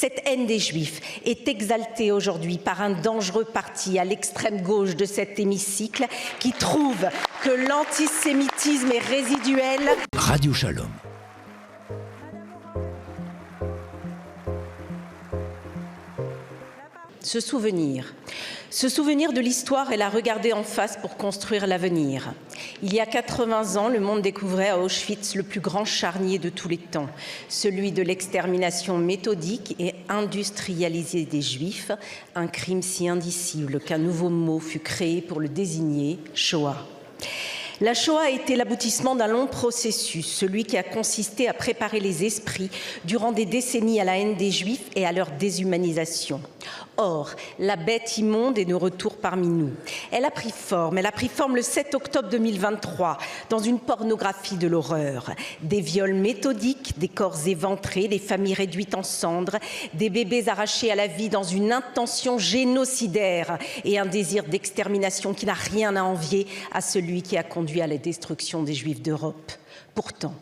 Cette haine des Juifs est exaltée aujourd'hui par un dangereux parti à l'extrême gauche de cet hémicycle qui trouve que l'antisémitisme est résiduel. Radio Shalom. Se souvenir de l'histoire et la regarder en face pour construire l'avenir. Il y a 80 ans, le monde découvrait à Auschwitz le plus grand charnier de tous les temps, celui de l'extermination méthodique et industrialisée des Juifs, un crime si indicible qu'un nouveau mot fut créé pour le désigner, Shoah. La Shoah a été l'aboutissement d'un long processus, celui qui a consisté à préparer les esprits durant des décennies à la haine des Juifs et à leur déshumanisation. Or, la bête immonde est de retour parmi nous. Elle a pris forme le 7 octobre 2023 dans une pornographie de l'horreur. Des viols méthodiques, des corps éventrés, des familles réduites en cendres, des bébés arrachés à la vie dans une intention génocidaire et un désir d'extermination qui n'a rien à envier à celui qui a conduit à la destruction des Juifs d'Europe. Pourtant,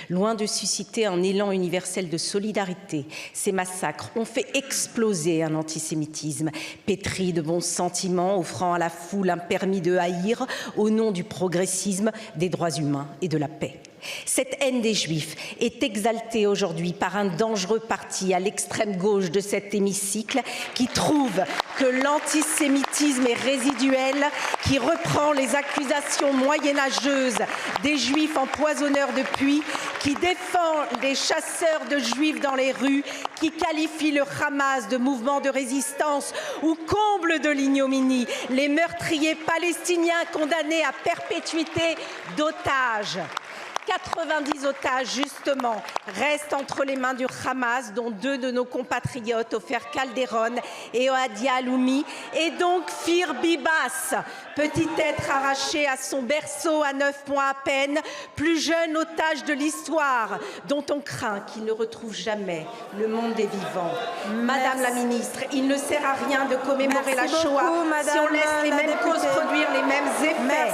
loin de susciter un élan universel de solidarité, ces massacres ont fait exploser un antisémitisme pétri de bons sentiments, offrant à la foule un permis de haïr au nom du progressisme, des droits humains et de la paix. Cette haine des Juifs est exaltée aujourd'hui par un dangereux parti à l'extrême gauche de cet hémicycle qui trouve que l'antisémitisme est résiduel, qui reprend les accusations moyenâgeuses des Juifs empoisonneurs de puits, qui défend les chasseurs de Juifs dans les rues, qui qualifie le Hamas de mouvement de résistance ou comble de l'ignominie les meurtriers palestiniens condamnés à perpétuité d'otages. 90 otages, justement, restent entre les mains du Hamas, dont 2 de nos compatriotes, Ofer Calderon et Ohadia Aloumi, et donc Fir Bibas, petit être arraché à son berceau à 9 mois à peine, plus jeune otage de l'histoire, dont on craint qu'il ne retrouve jamais le monde des vivants. Madame la ministre, il ne sert à rien de commémorer la Shoah si on laisse les mêmes causes produire les mêmes effets.